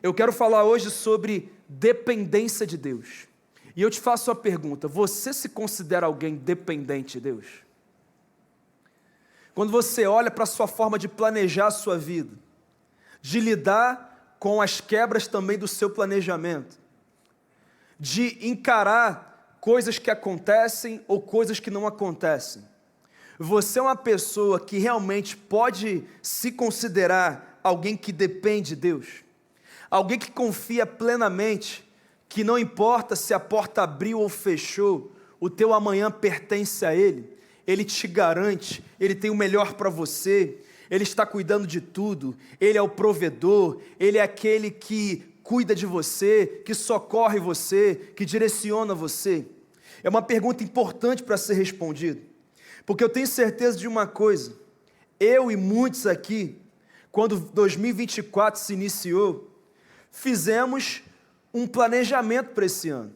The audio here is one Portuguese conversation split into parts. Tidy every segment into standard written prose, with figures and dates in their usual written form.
Eu quero falar hoje sobre dependência de Deus. E eu te faço a pergunta: você se considera alguém dependente de Deus? Quando você olha para a sua forma de planejar a sua vida, de lidar com as quebras também do seu planejamento, de encarar coisas que acontecem ou coisas que não acontecem, você é uma pessoa que realmente pode se considerar alguém que depende de Deus? Alguém que confia plenamente que não importa se a porta abriu ou fechou, o teu amanhã pertence a Ele, Ele te garante, Ele tem o melhor para você, Ele está cuidando de tudo, Ele é o provedor, Ele é aquele que cuida de você, que socorre você, que direciona você. É uma pergunta importante para ser respondida, porque eu tenho certeza de uma coisa: eu e muitos aqui, quando 2024 se iniciou, fizemos um planejamento para esse ano.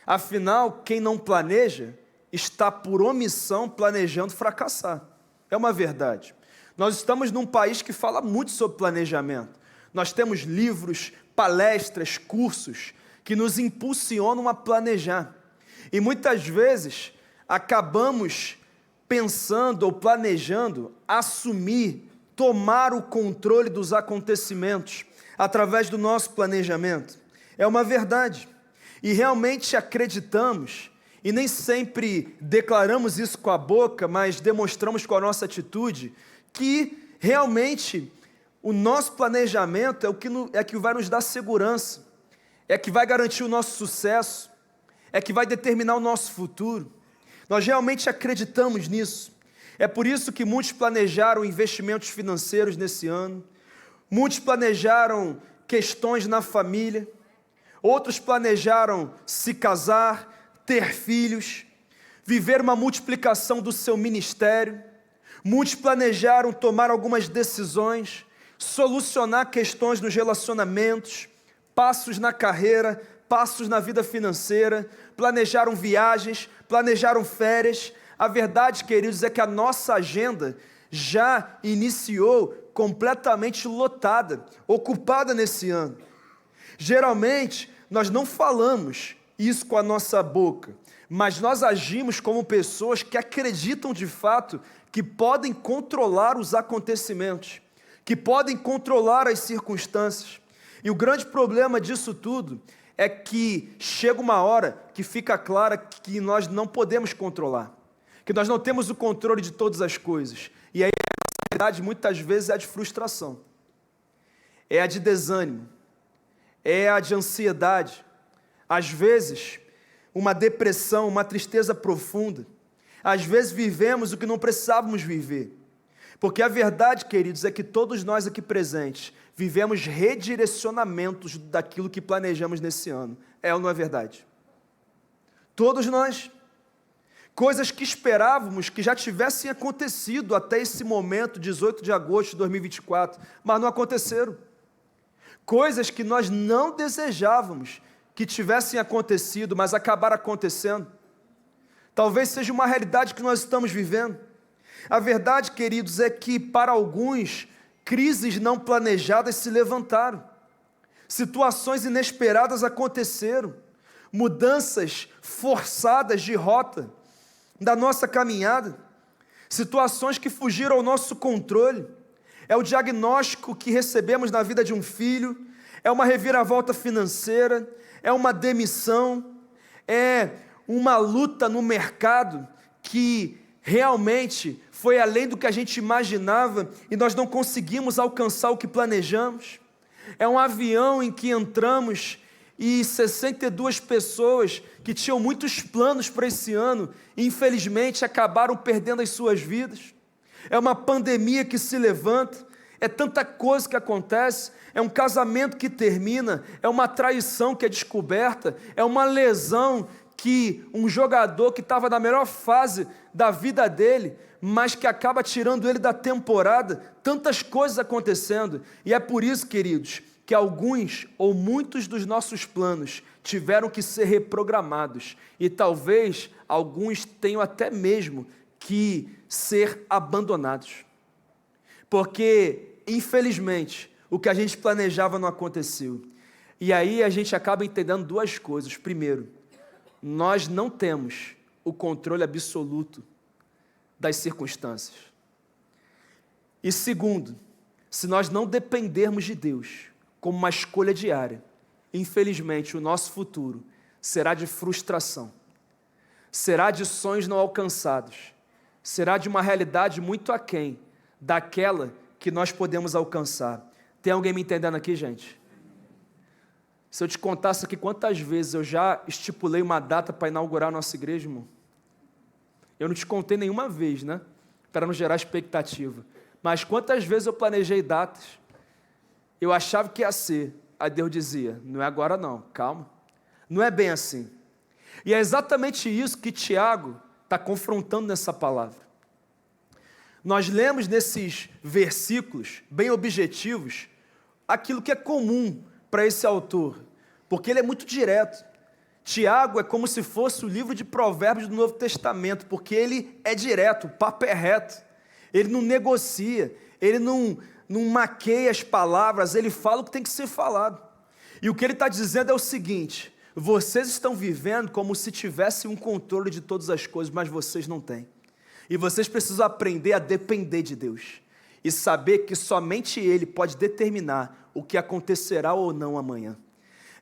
Afinal, quem não planeja, está por omissão planejando fracassar. É uma verdade. Nós estamos num país que fala muito sobre planejamento. Nós temos livros, palestras, cursos que nos impulsionam a planejar. E muitas vezes acabamos pensando ou planejando assumir, tomar o controle dos acontecimentos através do nosso planejamento. É uma verdade. E realmente acreditamos, e nem sempre declaramos isso com a boca, mas demonstramos com a nossa atitude, que realmente o nosso planejamento é que vai nos dar segurança, é que vai garantir o nosso sucesso, é que vai determinar o nosso futuro. Nós realmente acreditamos nisso. É por isso que muitos planejaram investimentos financeiros nesse ano, muitos planejaram questões na família, outros planejaram se casar, ter filhos, viver uma multiplicação do seu ministério, muitos planejaram tomar algumas decisões, solucionar questões nos relacionamentos, passos na carreira, passos na vida financeira, planejaram viagens, planejaram férias. A verdade, queridos, é que a nossa agenda já iniciou completamente lotada, ocupada nesse ano. Geralmente, nós não falamos isso com a nossa boca, mas nós agimos como pessoas que acreditam de fato que podem controlar os acontecimentos, que podem controlar as circunstâncias. E o grande problema disso tudo é que chega uma hora que fica clara que nós não podemos controlar, que nós não temos o controle de todas as coisas. E aí a verdade muitas vezes é a de frustração, é a de desânimo, é a de ansiedade, às vezes uma depressão, uma tristeza profunda. Às vezes vivemos o que não precisávamos viver, porque a verdade, queridos, é que todos nós aqui presentes vivemos redirecionamentos daquilo que planejamos nesse ano. É ou não é verdade? Todos nós. Coisas que esperávamos que já tivessem acontecido até esse momento, 18 de agosto de 2024, mas não aconteceram. Coisas que nós não desejávamos que tivessem acontecido, mas acabaram acontecendo. Talvez seja uma realidade que nós estamos vivendo. A verdade, queridos, é que para alguns, crises não planejadas se levantaram. Situações inesperadas aconteceram. Mudanças forçadas de rota da nossa caminhada. Situações que fugiram ao nosso controle. É o diagnóstico que recebemos na vida de um filho, é uma reviravolta financeira, é uma demissão, é uma luta no mercado que realmente foi além do que a gente imaginava e nós não conseguimos alcançar o que planejamos. É um avião em que entramos e 62 pessoas que tinham muitos planos para esse ano, infelizmente acabaram perdendo as suas vidas. É uma pandemia que se levanta, é tanta coisa que acontece, é um casamento que termina, é uma traição que é descoberta, é uma lesão que um jogador que estava na melhor fase da vida dele, mas que acaba tirando ele da temporada, tantas coisas acontecendo. E é por isso, queridos, que alguns ou muitos dos nossos planos tiveram que ser reprogramados, e talvez alguns tenham até mesmo que ser abandonados, porque infelizmente o que a gente planejava não aconteceu. E aí a gente acaba entendendo duas coisas. Primeiro, nós não temos o controle absoluto das circunstâncias. E segundo, se nós não dependermos de Deus como uma escolha diária, infelizmente o nosso futuro será de frustração, será de sonhos não alcançados, será de uma realidade muito aquém daquela que nós podemos alcançar. Tem alguém me entendendo aqui, gente? Se eu te contasse aqui quantas vezes eu já estipulei uma data para inaugurar a nossa igreja, irmão. Eu não te contei nenhuma vez, né? Para não gerar expectativa. Mas quantas vezes eu planejei datas, eu achava que ia ser. Aí Deus dizia, não é agora não, calma. Não é bem assim. E é exatamente isso que Tiago está confrontando nessa palavra. Nós lemos nesses versículos, bem objetivos, aquilo que é comum para esse autor, porque ele é muito direto. Tiago é como se fosse o livro de Provérbios do Novo Testamento, porque ele é direto, o papo é reto, ele não negocia, ele não maqueia as palavras, ele fala o que tem que ser falado. E o que ele está dizendo é o seguinte: vocês estão vivendo como se tivessem um controle de todas as coisas, mas vocês não têm. E vocês precisam aprender a depender de Deus e saber que somente Ele pode determinar o que acontecerá ou não amanhã.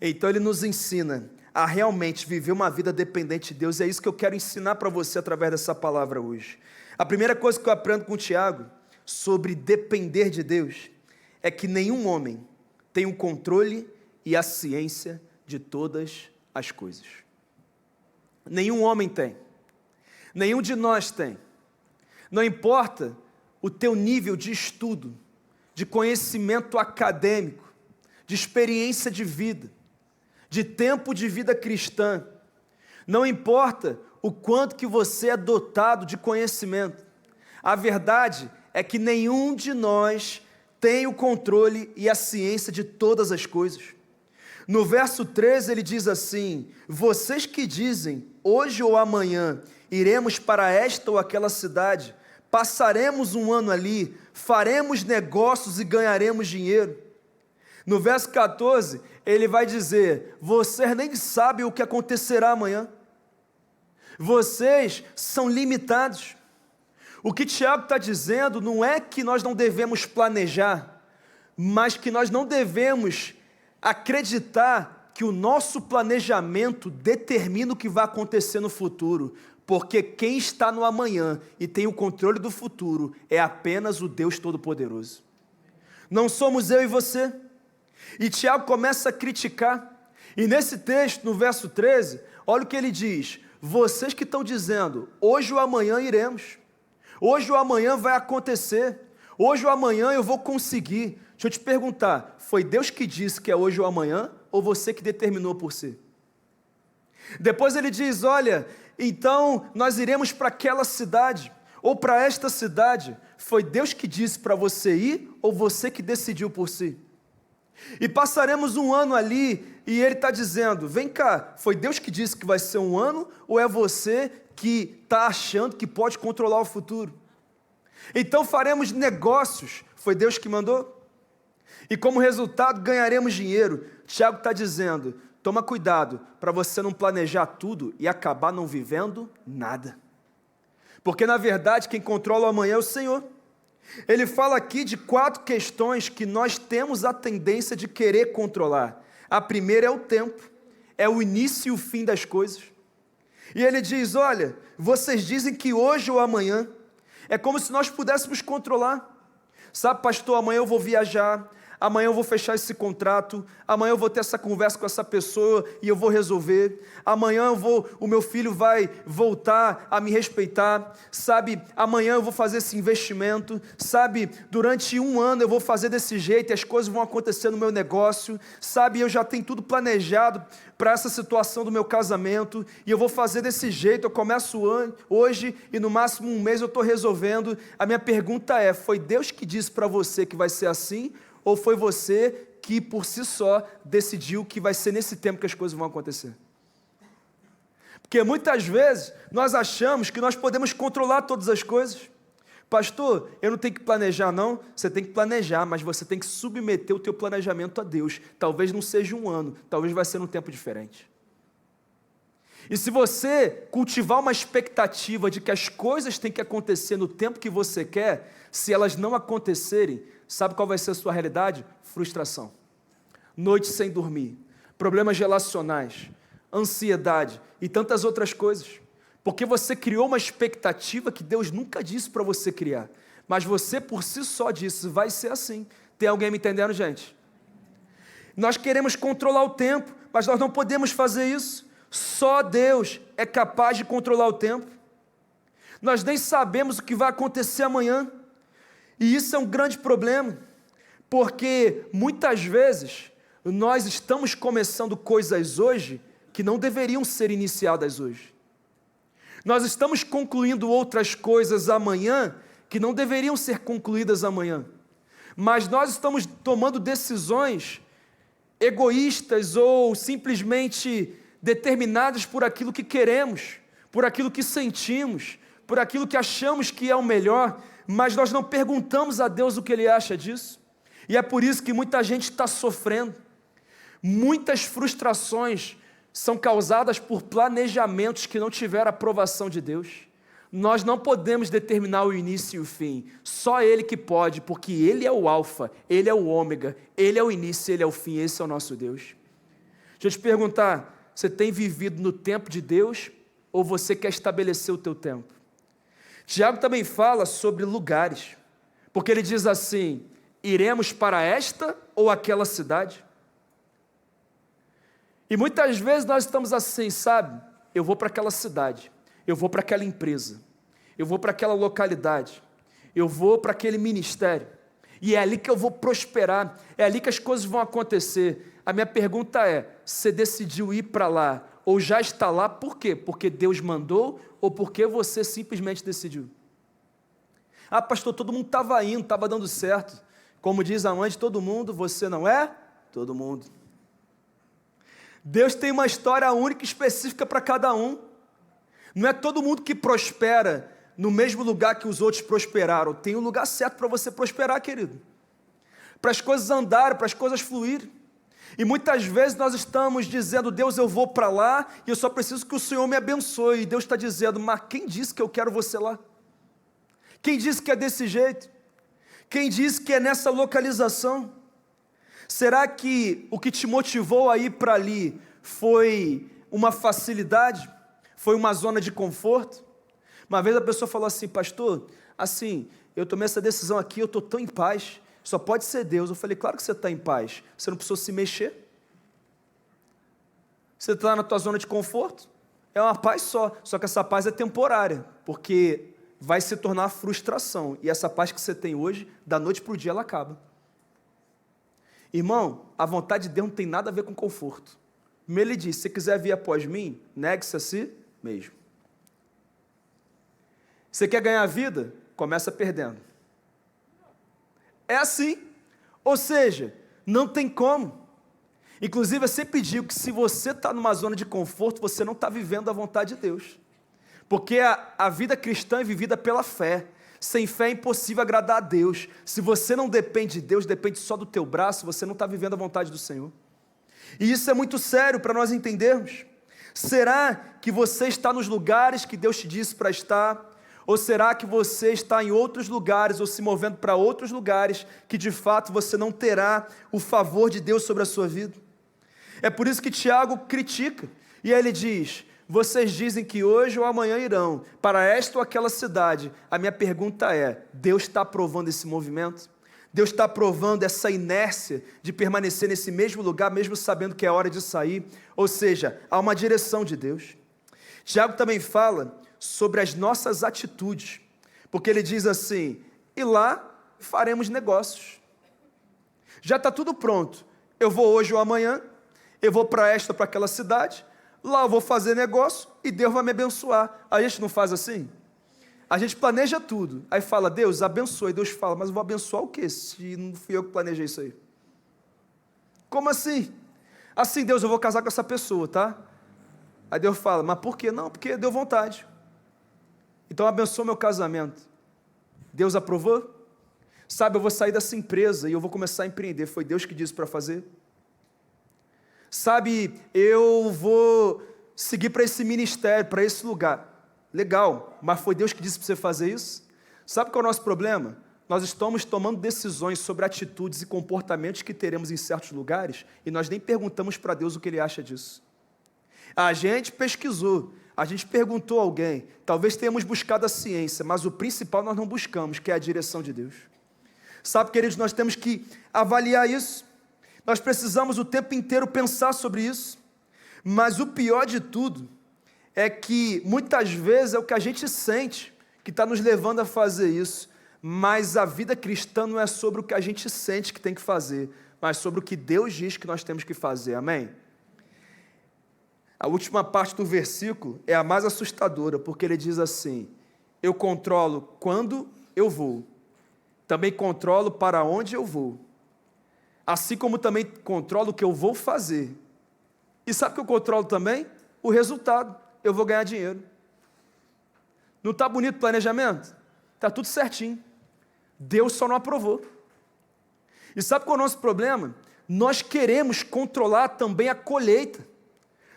Então ele nos ensina a realmente viver uma vida dependente de Deus, e é isso que eu quero ensinar para você através dessa palavra hoje. A primeira coisa que eu aprendo com o Tiago sobre depender de Deus é que nenhum homem tem o controle e a ciência de todas as coisas. Nenhum homem tem, nenhum de nós tem. Não importa o teu nível de estudo, de conhecimento acadêmico, de experiência de vida, de tempo de vida cristã, não importa o quanto que você é dotado de conhecimento, a verdade é que nenhum de nós tem o controle e a ciência de todas as coisas. No verso 13 ele diz assim: vocês que dizem, hoje ou amanhã, iremos para esta ou aquela cidade, passaremos um ano ali, faremos negócios e ganharemos dinheiro. No verso 14, ele vai dizer, vocês nem sabem o que acontecerá amanhã. Vocês são limitados. O que Tiago está dizendo não é que nós não devemos planejar, mas que nós não devemos acreditar que o nosso planejamento determina o que vai acontecer no futuro, porque quem está no amanhã e tem o controle do futuro é apenas o Deus Todo-Poderoso. Não somos eu e você. E Tiago começa a criticar, e nesse texto, no verso 13, olha o que ele diz: vocês que estão dizendo, hoje ou amanhã iremos, hoje ou amanhã vai acontecer, hoje ou amanhã eu vou conseguir. Deixa eu te perguntar, foi Deus que disse que é hoje ou amanhã, ou você que determinou por si? Depois ele diz, olha, então nós iremos para aquela cidade, ou para esta cidade, foi Deus que disse para você ir, ou você que decidiu por si? E passaremos um ano ali, e ele está dizendo, vem cá, foi Deus que disse que vai ser um ano, ou é você que está achando que pode controlar o futuro? Então faremos negócios, foi Deus que mandou? E como resultado ganharemos dinheiro. Tiago está dizendo, toma cuidado para você não planejar tudo e acabar não vivendo nada. Porque na verdade quem controla o amanhã é o Senhor. Ele fala aqui de 4 questões que nós temos a tendência de querer controlar. A primeira é o tempo, é o início e o fim das coisas. E ele diz, olha, vocês dizem que hoje ou amanhã, é como se nós pudéssemos controlar. Sabe, pastor, amanhã eu vou viajar, amanhã eu vou fechar esse contrato, amanhã eu vou ter essa conversa com essa pessoa e eu vou resolver, amanhã o meu filho vai voltar a me respeitar, sabe, amanhã eu vou fazer esse investimento, sabe, durante um ano eu vou fazer desse jeito e as coisas vão acontecer no meu negócio, sabe, eu já tenho tudo planejado para essa situação do meu casamento e eu vou fazer desse jeito, eu começo hoje e no máximo um mês eu estou resolvendo. A minha pergunta é, foi Deus que disse para você que vai ser assim? Ou foi você que por si só decidiu que vai ser nesse tempo que as coisas vão acontecer? Porque muitas vezes nós achamos que nós podemos controlar todas as coisas. Pastor, eu não tenho que planejar não? Você tem que planejar, mas você tem que submeter o teu planejamento a Deus. Talvez não seja um ano, talvez vai ser num tempo diferente. E se você cultivar uma expectativa de que as coisas têm que acontecer no tempo que você quer, se elas não acontecerem, sabe qual vai ser a sua realidade? Frustração. Noite sem dormir, problemas relacionais, ansiedade e tantas outras coisas. Porque você criou uma expectativa que Deus nunca disse para você criar. Mas você por si só disse, vai ser assim. Tem alguém me entendendo, gente? Nós queremos controlar o tempo, mas nós não podemos fazer isso. Só Deus é capaz de controlar o tempo. Nós nem sabemos o que vai acontecer amanhã. E isso é um grande problema. Porque muitas vezes nós estamos começando coisas hoje que não deveriam ser iniciadas hoje. Nós estamos concluindo outras coisas amanhã que não deveriam ser concluídas amanhã. Mas nós estamos tomando decisões egoístas ou simplesmente determinadas por aquilo que queremos, por aquilo que sentimos, por aquilo que achamos que é o melhor, mas nós não perguntamos a Deus o que Ele acha disso. E é por isso que muita gente está sofrendo. Muitas frustrações são causadas por planejamentos que não tiveram aprovação de Deus. Nós não podemos determinar o início e o fim, só Ele que pode, porque Ele é o alfa, Ele é o ômega, Ele é o início, Ele é o fim, esse é o nosso Deus. Deixa eu te perguntar, você tem vivido no tempo de Deus ou você quer estabelecer o teu tempo? Tiago também fala sobre lugares, porque ele diz assim, iremos para esta ou aquela cidade? E muitas vezes nós estamos assim, sabe? Eu vou para aquela cidade, eu vou para aquela empresa, eu vou para aquela localidade, eu vou para aquele ministério, e é ali que eu vou prosperar, é ali que as coisas vão acontecer. A minha pergunta é, você decidiu ir para lá, ou já está lá, por quê? Porque Deus mandou, ou porque você simplesmente decidiu? Ah, pastor, todo mundo estava indo, estava dando certo. Como diz a mãe de todo mundo, você não é todo mundo. Deus tem uma história única e específica para cada um. Não é todo mundo que prospera no mesmo lugar que os outros prosperaram. Tem um lugar certo para você prosperar, querido. Para as coisas andarem, para as coisas fluírem. E muitas vezes nós estamos dizendo, Deus, eu vou para lá e eu só preciso que o Senhor me abençoe. E Deus está dizendo, mas quem disse que eu quero você lá? Quem disse que é desse jeito? Quem disse que é nessa localização? Será que o que te motivou a ir para ali foi uma facilidade? Foi uma zona de conforto? Uma vez a pessoa falou assim, pastor, assim, eu tomei essa decisão aqui, eu estou tão em paz, só pode ser Deus. Eu falei, claro que você está em paz, você não precisou se mexer. Você está na tua zona de conforto, é uma paz só que essa paz é temporária, porque vai se tornar frustração, e essa paz que você tem hoje, da noite para o dia ela acaba. Irmão, a vontade de Deus não tem nada a ver com conforto. Como ele disse, se quiser vir após mim, negue-se a si mesmo. Você quer ganhar a vida? Começa perdendo. É assim. Ou seja, não tem como. Inclusive, eu sempre digo que se você está numa zona de conforto, você não está vivendo a vontade de Deus. Porque a vida cristã é vivida pela fé. Sem fé é impossível agradar a Deus. Se você não depende de Deus, depende só do teu braço, você não está vivendo a vontade do Senhor. E isso é muito sério para nós entendermos. Será que você está nos lugares que Deus te disse para estar? Ou será que você está em outros lugares, ou se movendo para outros lugares, que de fato você não terá o favor de Deus sobre a sua vida? É por isso que Tiago critica, e aí ele diz, vocês dizem que hoje ou amanhã irão para esta ou aquela cidade. A minha pergunta é, Deus está aprovando esse movimento? Deus está aprovando essa inércia de permanecer nesse mesmo lugar, mesmo sabendo que é hora de sair? Ou seja, há uma direção de Deus. Tiago também fala sobre as nossas atitudes, porque ele diz assim, e lá faremos negócios. Já está tudo pronto, eu vou hoje ou amanhã, eu vou para esta ou para aquela cidade, lá eu vou fazer negócio e Deus vai me abençoar. A gente não faz assim? A gente planeja tudo, aí fala, Deus abençoe, Deus fala, mas eu vou abençoar o quê, se não fui eu que planejei isso aí? Como assim? Assim, Deus, eu vou casar com essa pessoa, tá? Aí Deus fala, mas por quê? Não, porque deu vontade. Então abençoa meu casamento. Deus aprovou? Sabe, eu vou sair dessa empresa e eu vou começar a empreender. Foi Deus que disse para fazer? Sabe, eu vou seguir para esse ministério, para esse lugar. Legal, mas foi Deus que disse para você fazer isso? Sabe qual é o nosso problema? Nós estamos tomando decisões sobre atitudes e comportamentos que teremos em certos lugares e nós nem perguntamos para Deus o que Ele acha disso. A gente pesquisou, a gente perguntou a alguém, talvez tenhamos buscado a ciência, mas o principal nós não buscamos, que é a direção de Deus. Sabe, queridos, nós temos que avaliar isso, nós precisamos o tempo inteiro pensar sobre isso, mas o pior de tudo é que muitas vezes é o que a gente sente que está nos levando a fazer isso, mas a vida cristã não é sobre o que a gente sente que tem que fazer, mas sobre o que Deus diz que nós temos que fazer, amém? A última parte do versículo é a mais assustadora, porque ele diz assim: eu controlo quando eu vou, também controlo para onde eu vou, assim como também controlo o que eu vou fazer. E sabe o que eu controlo também? O resultado. Eu vou ganhar dinheiro. Não está bonito o planejamento? Está tudo certinho. Deus só não aprovou. E sabe qual é o nosso problema? Nós queremos controlar também a colheita.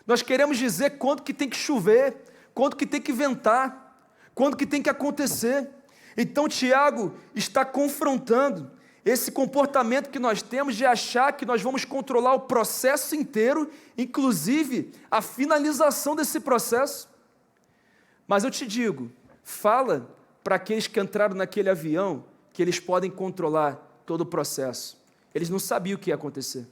Nós queremos dizer quando que tem que chover, quando que tem que ventar, quando que tem que acontecer. Então Tiago está confrontando esse comportamento que nós temos de achar que nós vamos controlar o processo inteiro, inclusive a finalização desse processo. Mas eu te digo, fala para aqueles que entraram naquele avião que eles podem controlar todo o processo. Eles não sabiam o que ia acontecer.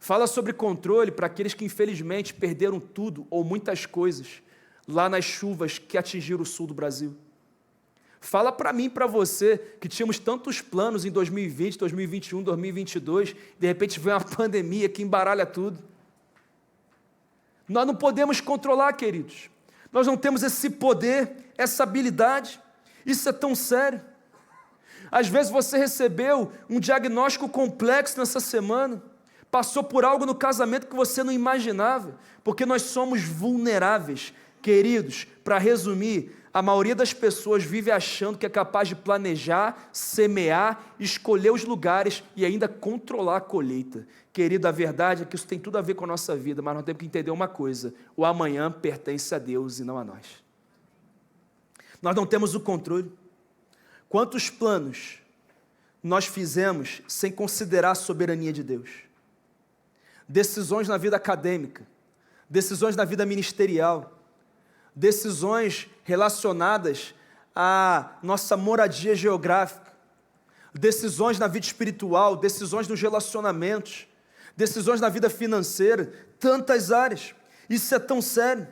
Fala sobre controle para aqueles que infelizmente perderam tudo ou muitas coisas lá nas chuvas que atingiram o sul do Brasil. Fala para mim e para você que tínhamos tantos planos em 2020, 2021, 2022, de repente vem uma pandemia que embaralha tudo. Nós não podemos controlar, queridos. Nós não temos esse poder, essa habilidade. Isso é tão sério. Às vezes você recebeu um diagnóstico complexo nessa semana, passou por algo no casamento que você não imaginava, porque nós somos vulneráveis. Queridos, para resumir, a maioria das pessoas vive achando que é capaz de planejar, semear, escolher os lugares e ainda controlar a colheita. Querido, a verdade é que isso tem tudo a ver com a nossa vida, mas nós temos que entender uma coisa: o amanhã pertence a Deus e não a nós. Nós não temos o controle. Quantos planos nós fizemos sem considerar a soberania de Deus? Decisões na vida acadêmica, decisões na vida ministerial, decisões relacionadas à nossa moradia geográfica, decisões na vida espiritual, decisões nos relacionamentos, decisões na vida financeira, tantas áreas. Isso é tão sério.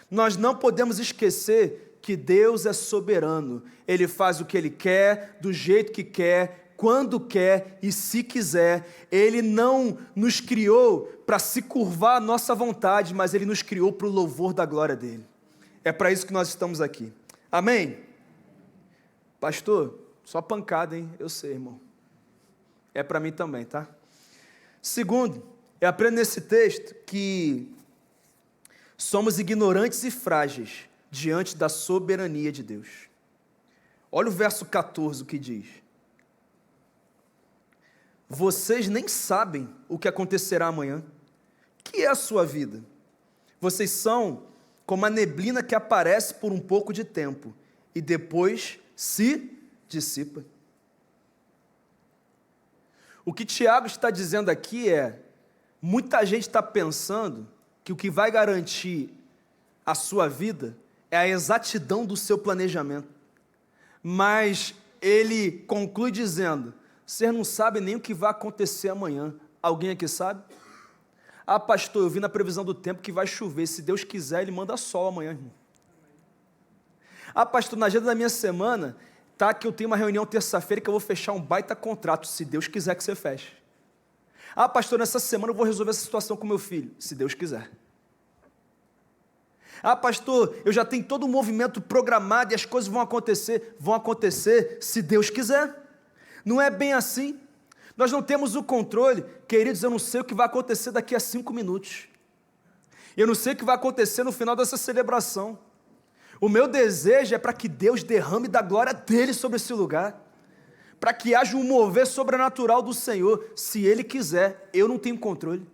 Nós não podemos esquecer que Deus é soberano. Ele faz o que Ele quer, do jeito que quer, quando quer e se quiser. Ele não nos criou para se curvar à nossa vontade, mas Ele nos criou para o louvor da glória dEle. É para isso que nós estamos aqui. Amém? Pastor, só pancada, hein? Eu sei, irmão. É para mim também, tá? Segundo, eu aprendo nesse texto que somos ignorantes e frágeis diante da soberania de Deus. Olha o verso 14, o que diz: vocês nem sabem o que acontecerá amanhã. Que é a sua vida? Vocês são como a neblina que aparece por um pouco de tempo e depois se dissipa. O que Tiago está dizendo aqui é: muita gente está pensando que o que vai garantir a sua vida é a exatidão do seu planejamento. Mas ele conclui dizendo: você não sabe nem o que vai acontecer amanhã. Alguém aqui sabe? Ah, pastor, eu vi na previsão do tempo que vai chover. Se Deus quiser, Ele manda sol amanhã, irmão. Ah, pastor, na agenda da minha semana, tá que eu tenho uma reunião terça-feira que eu vou fechar um baita contrato. Se Deus quiser que você feche. Ah, pastor, nessa semana eu vou resolver essa situação com meu filho. Se Deus quiser. Ah, pastor, eu já tenho todo um movimento programado e as coisas vão acontecer se Deus quiser. Não é bem assim. Nós não temos o controle. Queridos, eu não sei o que vai acontecer daqui a 5 minutos. Eu não sei o que vai acontecer no final dessa celebração. O meu desejo é para que Deus derrame da glória dele sobre esse lugar, para que haja um mover sobrenatural do Senhor. Se Ele quiser, eu não tenho controle.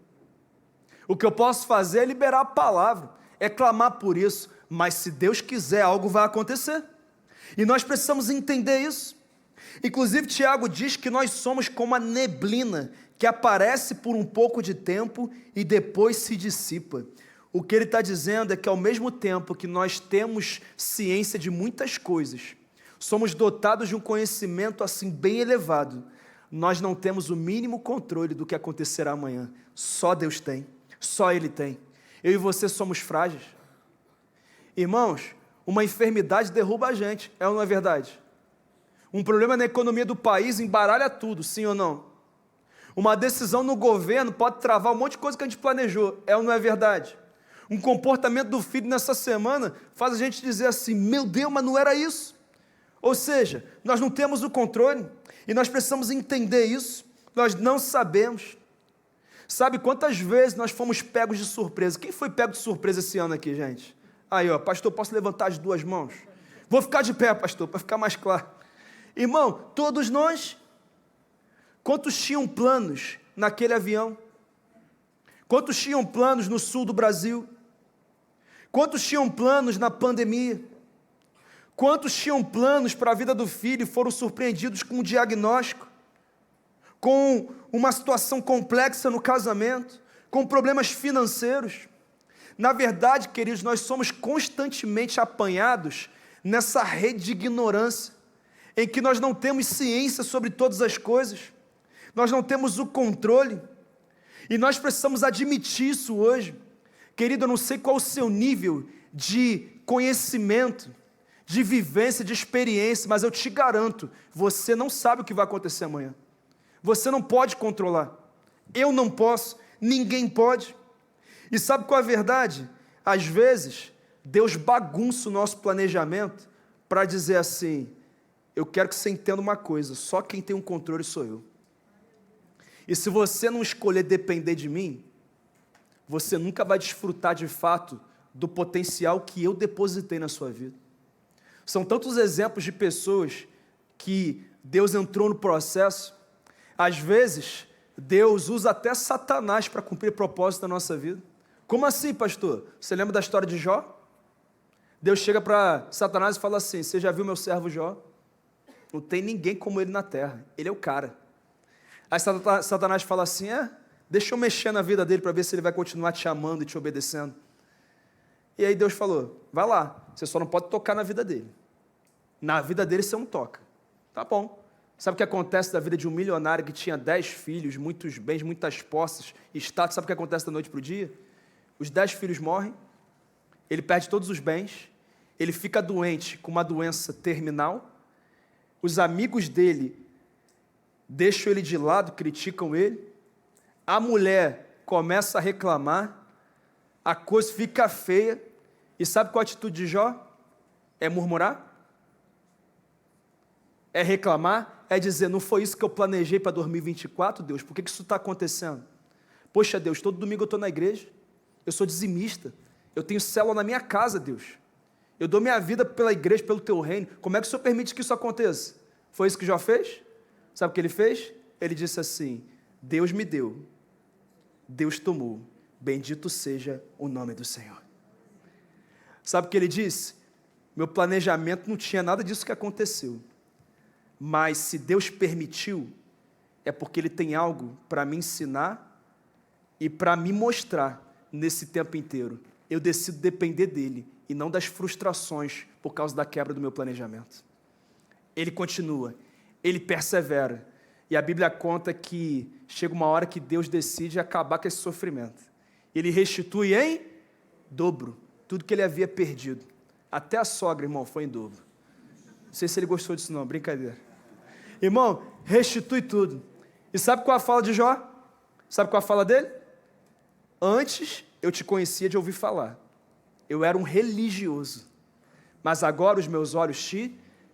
O que eu posso fazer é liberar a palavra, é clamar por isso, mas se Deus quiser, algo vai acontecer. E nós precisamos entender isso. Inclusive, Tiago diz que nós somos como a neblina, que aparece por um pouco de tempo e depois se dissipa. O que ele está dizendo é que ao mesmo tempo que nós temos ciência de muitas coisas, somos dotados de um conhecimento assim bem elevado, nós não temos o mínimo controle do que acontecerá amanhã. Só Deus tem, só Ele tem. Eu e você somos frágeis. Irmãos, uma enfermidade derruba a gente, é ou não é verdade? Um problema na economia do país embaralha tudo, sim ou não? Uma decisão no governo pode travar um monte de coisa que a gente planejou, é ou não é verdade? Um comportamento do filho nessa semana faz a gente dizer assim, meu Deus, mas não era isso. Ou seja, nós não temos o controle e nós precisamos entender isso, nós não sabemos. Sabe quantas vezes nós fomos pegos de surpresa? Quem foi pego de surpresa esse ano aqui, gente? Aí, ó, pastor, posso levantar as duas mãos? Vou ficar de pé, pastor, para ficar mais claro. Irmão, todos nós, quantos tinham planos naquele avião? Quantos tinham planos no sul do Brasil? Quantos tinham planos na pandemia? Quantos tinham planos para a vida do filho e foram surpreendidos com um diagnóstico, com uma situação complexa no casamento, com problemas financeiros? Na verdade, queridos, nós somos constantemente apanhados nessa rede de ignorância, em que nós não temos ciência sobre todas as coisas, nós não temos o controle, e nós precisamos admitir isso hoje. Querido, eu não sei qual o seu nível de conhecimento, de vivência, de experiência, mas eu te garanto, você não sabe o que vai acontecer amanhã. Você não pode controlar. Eu não posso, ninguém pode. E sabe qual é a verdade? Às vezes, Deus bagunça o nosso planejamento para dizer assim, eu quero que você entenda uma coisa, só quem tem um controle sou eu. E se você não escolher depender de mim, você nunca vai desfrutar de fato do potencial que eu depositei na sua vida. São tantos exemplos de pessoas que Deus entrou no processo. Às vezes, Deus usa até Satanás para cumprir propósito da nossa vida. Como assim, pastor? Você lembra da história de Jó? Deus chega para Satanás e fala assim, você já viu meu servo Jó? Não tem ninguém como ele na terra, ele é o cara. Aí Satanás fala assim, deixa eu mexer na vida dele para ver se ele vai continuar te amando e te obedecendo. E aí Deus falou, vai lá, você só não pode tocar na vida dele. Na vida dele você não toca. Tá bom. Sabe o que acontece da vida de um milionário que tinha 10 filhos, muitos bens, muitas posses, status? Sabe o que acontece da noite para o dia? Os 10 filhos morrem, ele perde todos os bens, ele fica doente com uma doença terminal, os amigos dele deixam ele de lado, criticam ele, a mulher começa a reclamar, a coisa fica feia, e sabe qual a atitude de Jó? É murmurar? É reclamar? É dizer, não foi isso que eu planejei para 2024, Deus? Por que isso está acontecendo? Poxa, Deus, todo domingo eu estou na igreja, eu sou dizimista, eu tenho célula na minha casa, Deus. Eu dou minha vida pela igreja, pelo teu reino. Como é que o Senhor permite que isso aconteça? Foi isso que Jó fez? Sabe o que ele fez? Ele disse assim, Deus me deu, Deus tomou, bendito seja o nome do Senhor. Sabe o que ele disse? Meu planejamento não tinha nada disso que aconteceu. Mas se Deus permitiu, é porque Ele tem algo para me ensinar e para me mostrar nesse tempo inteiro. Eu decido depender dEle e não das frustrações por causa da quebra do meu planejamento. Ele continua, Ele persevera. E a Bíblia conta que chega uma hora que Deus decide acabar com esse sofrimento. Ele restitui em dobro tudo que ele havia perdido. Até a sogra, irmão, foi em dobro. Não sei se ele gostou disso não, brincadeira. Irmão, restitui tudo. E sabe qual é a fala de Jó? Sabe qual é a fala dele? Antes eu te conhecia de ouvir falar. Eu era um religioso. Mas agora os meus olhos te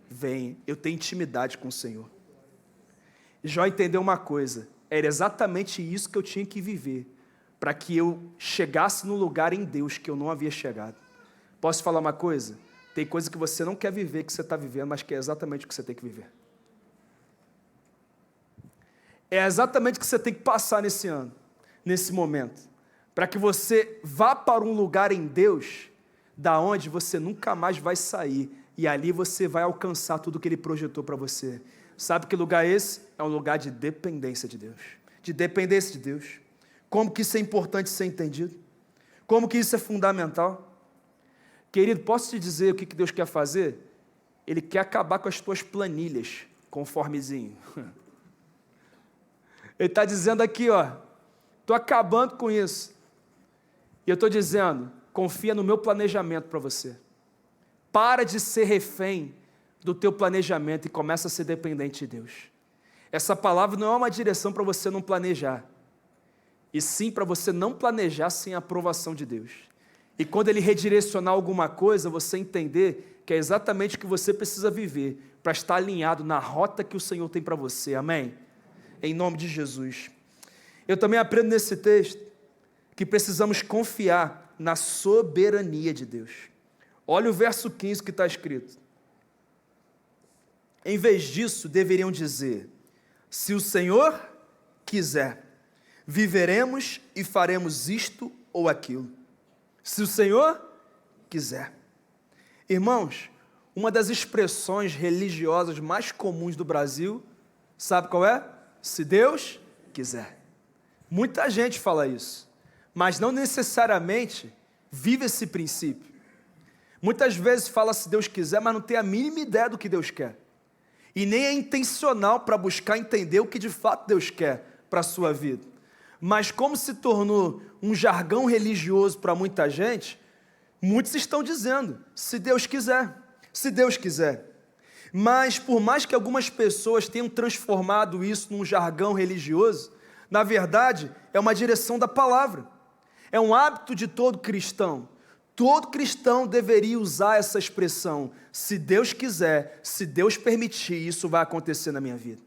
veem. Eu tenho intimidade com o Senhor. E Jó entendeu uma coisa. Era exatamente isso que eu tinha que viver. Para que eu chegasse no lugar em Deus que eu não havia chegado. Posso falar uma coisa? Tem coisa que você não quer viver, que você está vivendo, mas que é exatamente o que você tem que viver. É exatamente o que você tem que passar nesse ano, nesse momento, para que você vá para um lugar em Deus, da onde você nunca mais vai sair, e ali você vai alcançar tudo que Ele projetou para você. Sabe que lugar é esse? É um lugar de dependência de Deus. De dependência de Deus. Como que isso é importante ser entendido? Como que isso é fundamental? Querido, posso te dizer o que Deus quer fazer? Ele quer acabar com as tuas planilhas, conformezinho. Ele está dizendo aqui, estou acabando com isso. E eu estou dizendo, confia no meu planejamento para você. Para de ser refém do teu planejamento e começa a ser dependente de Deus. Essa palavra não é uma direção para você não planejar, e sim para você não planejar sem a aprovação de Deus. E quando Ele redirecionar alguma coisa, você entender que é exatamente o que você precisa viver para estar alinhado na rota que o Senhor tem para você. Amém? Em nome de Jesus. Eu também aprendo nesse texto que precisamos confiar na soberania de Deus. Olha o verso 15 que está escrito. Em vez disso, deveriam dizer: se o Senhor quiser, viveremos e faremos isto ou aquilo. Se o Senhor quiser. Irmãos, uma das expressões religiosas mais comuns do Brasil, sabe qual é? Se Deus quiser. Muita gente fala isso, mas não necessariamente vive esse princípio. Muitas vezes fala se Deus quiser, mas não tem a mínima ideia do que Deus quer. E nem é intencional para buscar entender o que de fato Deus quer para a sua vida. Mas como se tornou um jargão religioso para muita gente, muitos estão dizendo, se Deus quiser, se Deus quiser. Mas por mais que algumas pessoas tenham transformado isso num jargão religioso, na verdade é uma direção da palavra. É um hábito de todo cristão. Todo cristão deveria usar essa expressão, se Deus quiser, se Deus permitir, isso vai acontecer na minha vida.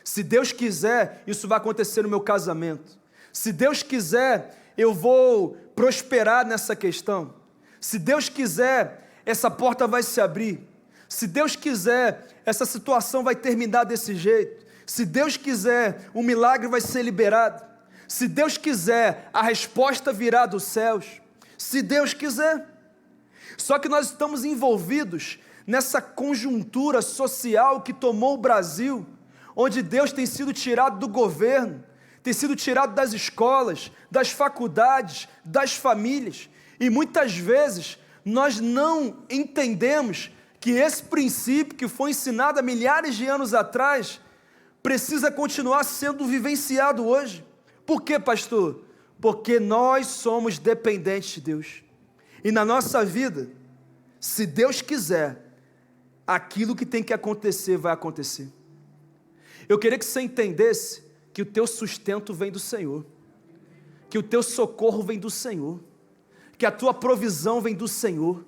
Se Deus quiser, isso vai acontecer no meu casamento. Se Deus quiser, eu vou prosperar nessa questão. Se Deus quiser, essa porta vai se abrir. Se Deus quiser, essa situação vai terminar desse jeito. Se Deus quiser, um milagre vai ser liberado. Se Deus quiser, a resposta virá dos céus. Se Deus quiser. Só que nós estamos envolvidos nessa conjuntura social que tomou o Brasil, onde Deus tem sido tirado do governo, tem sido tirado das escolas, das faculdades, das famílias, e muitas vezes nós não entendemos que esse princípio que foi ensinado há milhares de anos atrás precisa continuar sendo vivenciado hoje. Por quê, pastor? Porque nós somos dependentes de Deus. E na nossa vida, se Deus quiser, aquilo que tem que acontecer, vai acontecer. Eu queria que você entendesse que o teu sustento vem do Senhor, que o teu socorro vem do Senhor, que a tua provisão vem do Senhor.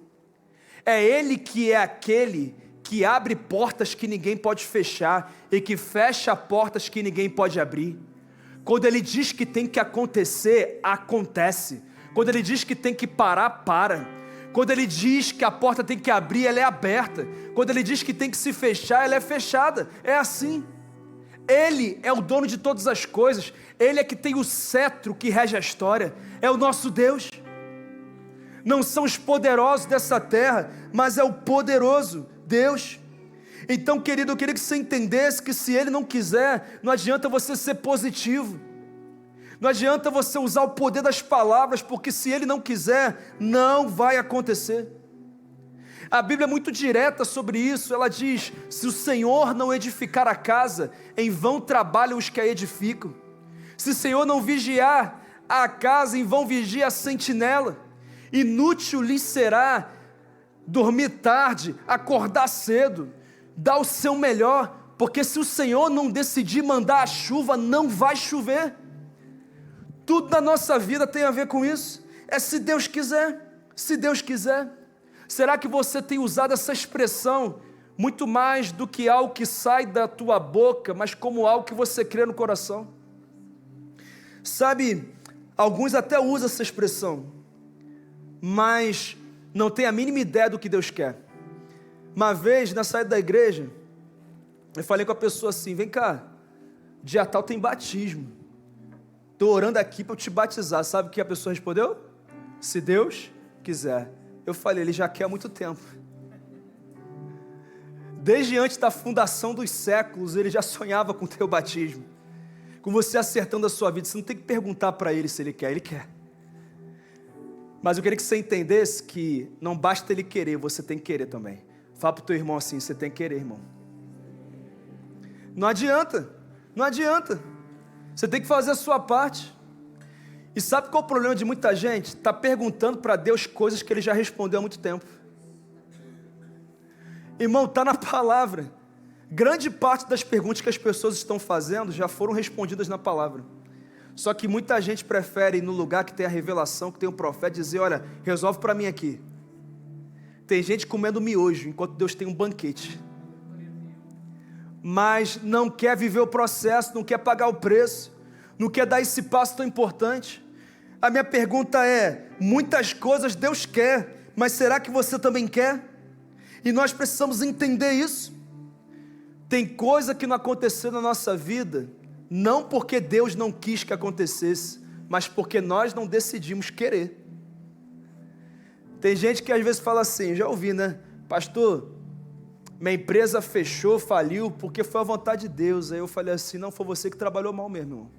É Ele que é aquele que abre portas que ninguém pode fechar e que fecha portas que ninguém pode abrir. Quando Ele diz que tem que acontecer, acontece. Quando Ele diz que tem que parar, para. Quando Ele diz que a porta tem que abrir, ela é aberta. Quando Ele diz que tem que se fechar, ela é fechada. É assim. Ele é o dono de todas as coisas. Ele é que tem o cetro que rege a história. É o nosso Deus. Não são os poderosos dessa terra, mas é o poderoso Deus. Então, querido, eu queria que você entendesse que se Ele não quiser, não adianta você ser positivo. Não adianta você usar o poder das palavras, porque se Ele não quiser, não vai acontecer. A Bíblia é muito direta sobre isso. Ela diz: se o Senhor não edificar a casa, em vão trabalham os que a edificam. Se o Senhor não vigiar a casa, em vão vigia a sentinela. Inútil lhe será dormir tarde, acordar cedo, dar o seu melhor, porque se o Senhor não decidir mandar a chuva, não vai chover. Tudo na nossa vida tem a ver com isso. É se Deus quiser, se Deus quiser. Será que você tem usado essa expressão muito mais do que algo que sai da tua boca, mas como algo que você crê no coração? Sabe, alguns até usam essa expressão, mas não tem a mínima ideia do que Deus quer. Uma vez, na saída da igreja, eu falei com a pessoa assim, vem cá, dia tal tem batismo, estou orando aqui para eu te batizar. Sabe o que a pessoa respondeu? Se Deus quiser. Eu falei, ele já quer há muito tempo. Desde antes da fundação dos séculos, ele já sonhava com o teu batismo, com você acertando a sua vida. Você não tem que perguntar para ele se ele quer. Mas eu queria que você entendesse que não basta ele querer, você tem que querer também. Fala para o teu irmão assim, você tem que querer, irmão. Não adianta. Você tem que fazer a sua parte. E sabe qual é o problema de muita gente? Está perguntando para Deus coisas que ele já respondeu há muito tempo. Irmão, está na palavra. Grande parte das perguntas que as pessoas estão fazendo já foram respondidas na palavra. Só que muita gente prefere ir no lugar que tem a revelação, que tem o profeta, dizer, olha, resolve para mim aqui. Tem gente comendo miojo, enquanto Deus tem um banquete. Mas não quer viver o processo, não quer pagar o preço, não quer dar esse passo tão importante. A minha pergunta é, muitas coisas Deus quer, mas será que você também quer? E nós precisamos entender isso. Tem coisa que não aconteceu na nossa vida, não porque Deus não quis que acontecesse, mas porque nós não decidimos querer. Tem gente que às vezes fala assim, já ouvi, né? Pastor, minha empresa fechou, faliu, porque foi a vontade de Deus. Aí eu falei assim, não, foi você que trabalhou mal mesmo, irmão.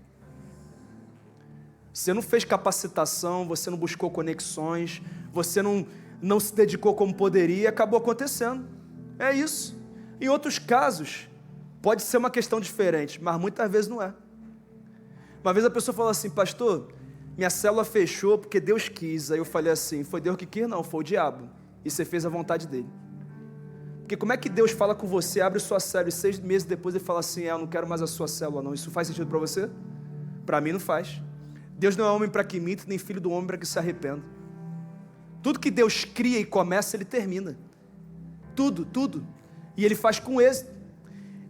Você não fez capacitação, você não buscou conexões, você não se dedicou como poderia e acabou acontecendo. É isso. Em outros casos, pode ser uma questão diferente, mas muitas vezes não é. Uma vez a pessoa falou assim, pastor, minha célula fechou porque Deus quis. Aí eu falei assim, foi Deus que quis? Não, foi o diabo. E você fez a vontade dele. Porque como é que Deus fala com você, abre sua célula e 6 meses depois ele fala assim, eu não quero mais a sua célula não. Isso faz sentido para você? Para mim não faz. Deus não é homem para que minta, nem filho do homem para que se arrependa. Tudo que Deus cria e começa, Ele termina. Tudo. E Ele faz com êxito.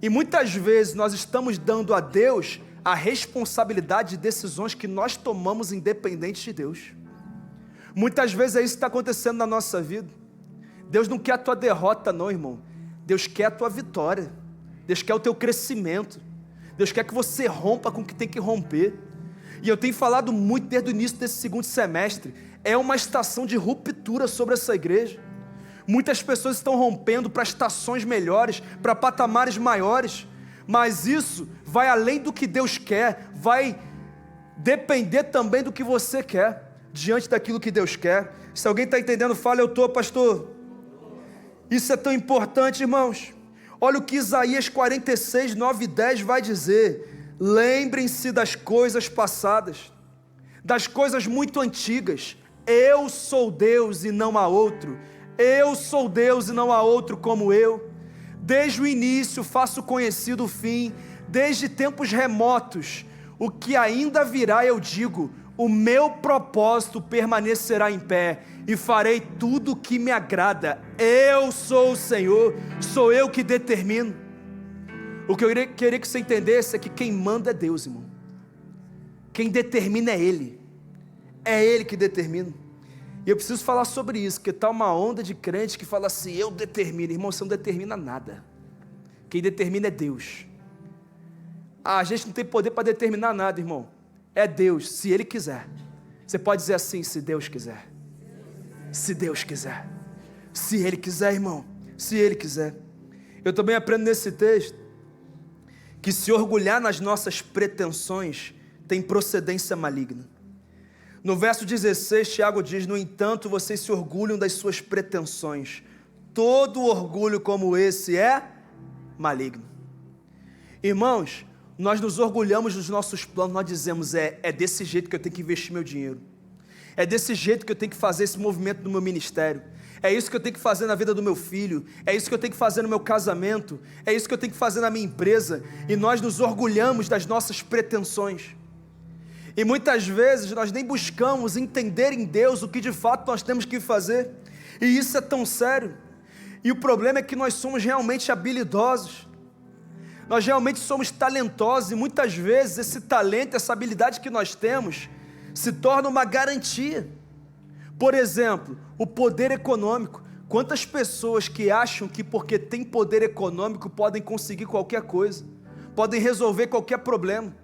E muitas vezes nós estamos dando a Deus a responsabilidade de decisões que nós tomamos independentes de Deus. Muitas vezes é isso que está acontecendo na nossa vida. Deus não quer a tua derrota não, irmão. Deus quer a tua vitória. Deus quer o teu crescimento. Deus quer que você rompa com o que tem que romper. E eu tenho falado muito desde o início desse segundo semestre. É uma estação de ruptura sobre essa igreja. Muitas pessoas estão rompendo para estações melhores, para patamares maiores. Mas isso vai além do que Deus quer. Vai depender também do que você quer. Diante daquilo que Deus quer. Se alguém está entendendo, fala, eu estou, pastor. Isso é tão importante, irmãos. Olha o que Isaías 46, 9 e 10 vai dizer. Lembrem-se das coisas passadas, das coisas muito antigas. Eu sou Deus e não há outro. Eu sou Deus e não há outro como eu. Desde o início faço conhecido o fim. Desde tempos remotos, o que ainda virá eu digo. O meu propósito permanecerá em pé e farei tudo o que me agrada. Eu sou o Senhor, sou eu que determino. O que eu queria que você entendesse é que quem manda é Deus, irmão. Quem determina é Ele. É Ele que determina. E eu preciso falar sobre isso, porque está uma onda de crente que fala assim, eu determino. Irmão, você não determina nada. Quem determina é Deus. A gente não tem poder para determinar nada, irmão. É Deus, se Ele quiser. Você pode dizer assim, se Deus quiser. Se Deus quiser. Se Ele quiser, irmão. Se Ele quiser. Eu também aprendo nesse texto que se orgulhar nas nossas pretensões tem procedência maligna. No verso 16, Tiago diz, no entanto, vocês se orgulham das suas pretensões. Todo orgulho como esse é maligno. Irmãos, nós nos orgulhamos dos nossos planos, nós dizemos, é desse jeito que eu tenho que investir meu dinheiro. É desse jeito que eu tenho que fazer esse movimento no meu ministério. É isso que eu tenho que fazer na vida do meu filho. É isso que eu tenho que fazer no meu casamento. É isso que eu tenho que fazer na minha empresa. E nós nos orgulhamos das nossas pretensões. E muitas vezes nós nem buscamos entender em Deus o que de fato nós temos que fazer. E isso é tão sério. E o problema é que nós somos realmente habilidosos. Nós realmente somos talentosos. E muitas vezes esse talento, essa habilidade que nós temos se torna uma garantia. Por exemplo, o poder econômico. Quantas pessoas que acham que porque tem poder econômico podem conseguir qualquer coisa, podem resolver qualquer problema.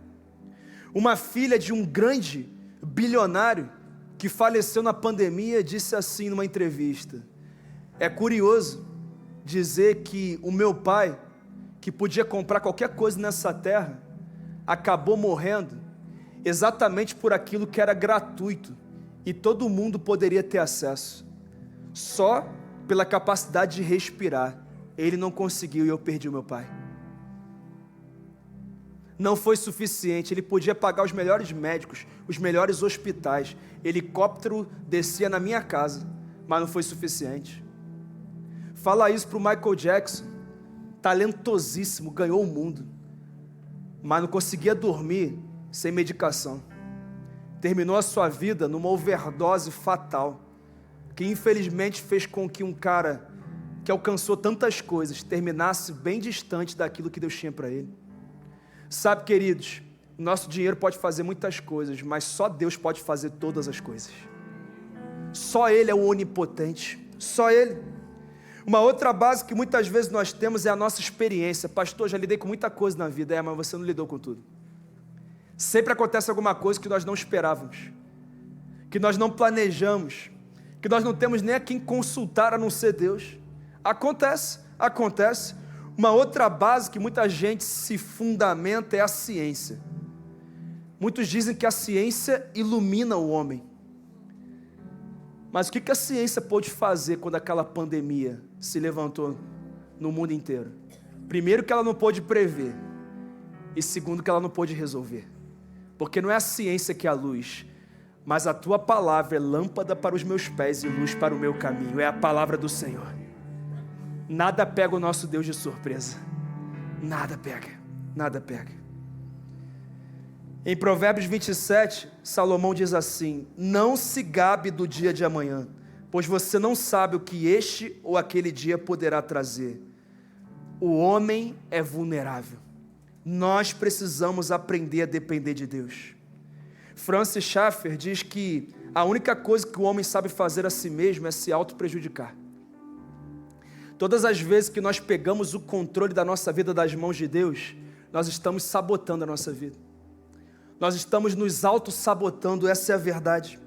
Uma filha de um grande bilionário que faleceu na pandemia disse assim numa entrevista: é curioso dizer que o meu pai, que podia comprar qualquer coisa nessa terra, acabou morrendo exatamente por aquilo que era gratuito e todo mundo poderia ter acesso. Só pela capacidade de respirar, ele não conseguiu e eu perdi o meu pai. Não foi suficiente, ele podia pagar os melhores médicos, os melhores hospitais, helicóptero descia na minha casa, mas não foi suficiente. Fala isso para o Michael Jackson, talentosíssimo, ganhou o mundo, mas não conseguia dormir sem medicação. Terminou a sua vida numa overdose fatal, que infelizmente fez com que um cara que alcançou tantas coisas terminasse bem distante daquilo que Deus tinha para ele. Sabe, queridos, nosso dinheiro pode fazer muitas coisas, mas só Deus pode fazer todas as coisas. Só Ele é o onipotente, só Ele. Uma outra base que muitas vezes nós temos é a nossa experiência. Pastor, já lidei com muita coisa na vida, mas você não lidou com tudo. Sempre acontece alguma coisa que nós não esperávamos, que nós não planejamos, que nós não temos nem a quem consultar a não ser Deus. Acontece. Uma outra base que muita gente se fundamenta é a ciência. Muitos dizem que a ciência ilumina o homem. Mas o que a ciência pôde fazer quando aquela pandemia se levantou no mundo inteiro? Primeiro, que ela não pôde prever, e segundo, que ela não pôde resolver. Porque não é a ciência que é a luz, mas a tua palavra é lâmpada para os meus pés e luz para o meu caminho. É a palavra do Senhor. Nada pega o nosso Deus de surpresa. Nada pega. Em Provérbios 27, Salomão diz assim: não se gabe do dia de amanhã, pois você não sabe o que este ou aquele dia poderá trazer. O homem é vulnerável. Nós precisamos aprender a depender de Deus. Francis Schaeffer diz que a única coisa que o homem sabe fazer a si mesmo é se auto-prejudicar. Todas as vezes que nós pegamos o controle da nossa vida das mãos de Deus, nós estamos sabotando a nossa vida. Nós estamos nos auto-sabotando, essa é a verdade.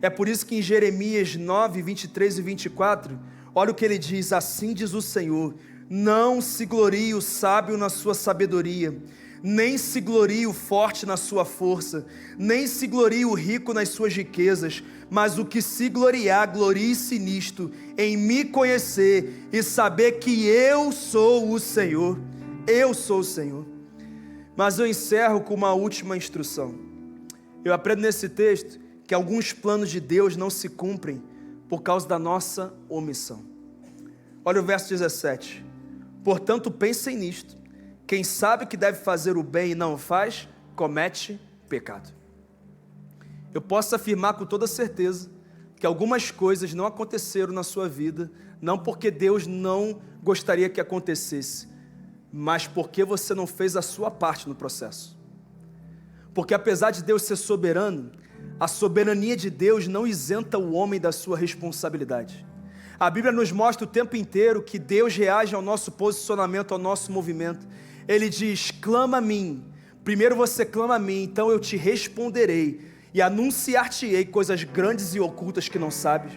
É por isso que em Jeremias 9, 23 e 24, olha o que ele diz: assim diz o Senhor, não se glorie o sábio na sua sabedoria, nem se glorie o forte na sua força, nem se glorie o rico nas suas riquezas, mas o que se gloriar, glorie-se nisto, em me conhecer e saber que eu sou o Senhor. Eu sou o Senhor. Mas eu encerro com uma última instrução. Eu aprendo nesse texto que alguns planos de Deus não se cumprem por causa da nossa omissão. Olha o verso 17. Portanto, pensem nisto. Quem sabe que deve fazer o bem e não o faz, comete pecado. Eu posso afirmar com toda certeza que algumas coisas não aconteceram na sua vida, não porque Deus não gostaria que acontecesse, mas porque você não fez a sua parte no processo. Porque apesar de Deus ser soberano, a soberania de Deus não isenta o homem da sua responsabilidade. A Bíblia nos mostra o tempo inteiro que Deus reage ao nosso posicionamento, ao nosso movimento. Ele diz: clama a mim. Primeiro você clama a mim, então eu te responderei e anunciar-te-ei coisas grandes e ocultas que não sabes.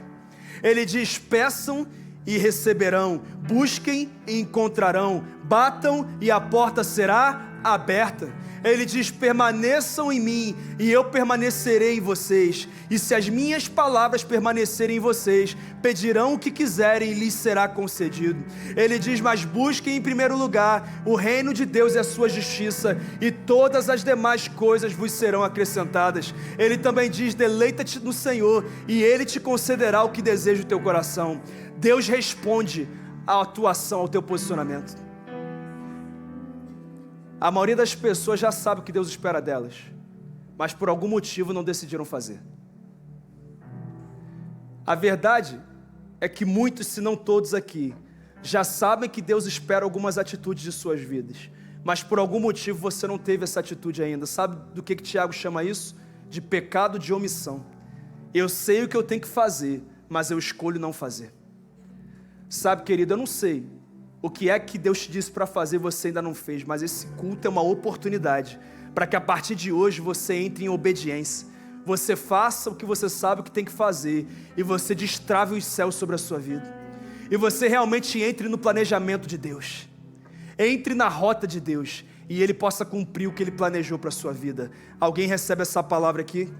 Ele diz: peçam e receberão, busquem e encontrarão, batam e a porta será aberta. Ele diz: permaneçam em mim e eu permanecerei em vocês, e se as minhas palavras permanecerem em vocês, pedirão o que quiserem e lhes será concedido. Ele diz: mas busquem em primeiro lugar o reino de Deus e a sua justiça, e todas as demais coisas vos serão acrescentadas. Ele também diz: deleita-te no Senhor e Ele te concederá o que deseja o teu coração. Deus responde à tua ação, ao teu posicionamento. A maioria das pessoas já sabe o que Deus espera delas, mas por algum motivo não decidiram fazer. A verdade é que muitos, se não todos aqui, já sabem que Deus espera algumas atitudes de suas vidas, mas por algum motivo você não teve essa atitude ainda. Sabe do que Tiago chama isso? De pecado de omissão. Eu sei o que eu tenho que fazer, mas eu escolho não fazer. Sabe, querido, eu não sei o que é que Deus te disse para fazer e você ainda não fez, mas esse culto é uma oportunidade para que a partir de hoje você entre em obediência. Você faça o que você sabe o que tem que fazer e você destrave os céus sobre a sua vida. E você realmente entre no planejamento de Deus. Entre na rota de Deus e Ele possa cumprir o que Ele planejou para a sua vida. Alguém recebe essa palavra aqui?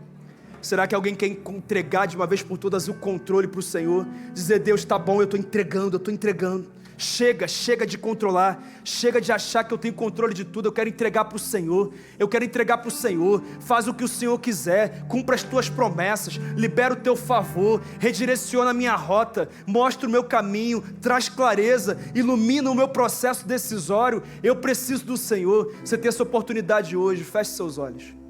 Será que alguém quer entregar de uma vez por todas o controle para o Senhor? Dizer, Deus, tá bom, eu estou entregando. Chega de controlar, chega de achar que eu tenho controle de tudo, eu quero entregar para o Senhor, faz o que o Senhor quiser, cumpra as tuas promessas, libera o teu favor, redireciona a minha rota, mostra o meu caminho, traz clareza, ilumina o meu processo decisório, eu preciso do Senhor. Você tem essa oportunidade hoje, feche seus olhos.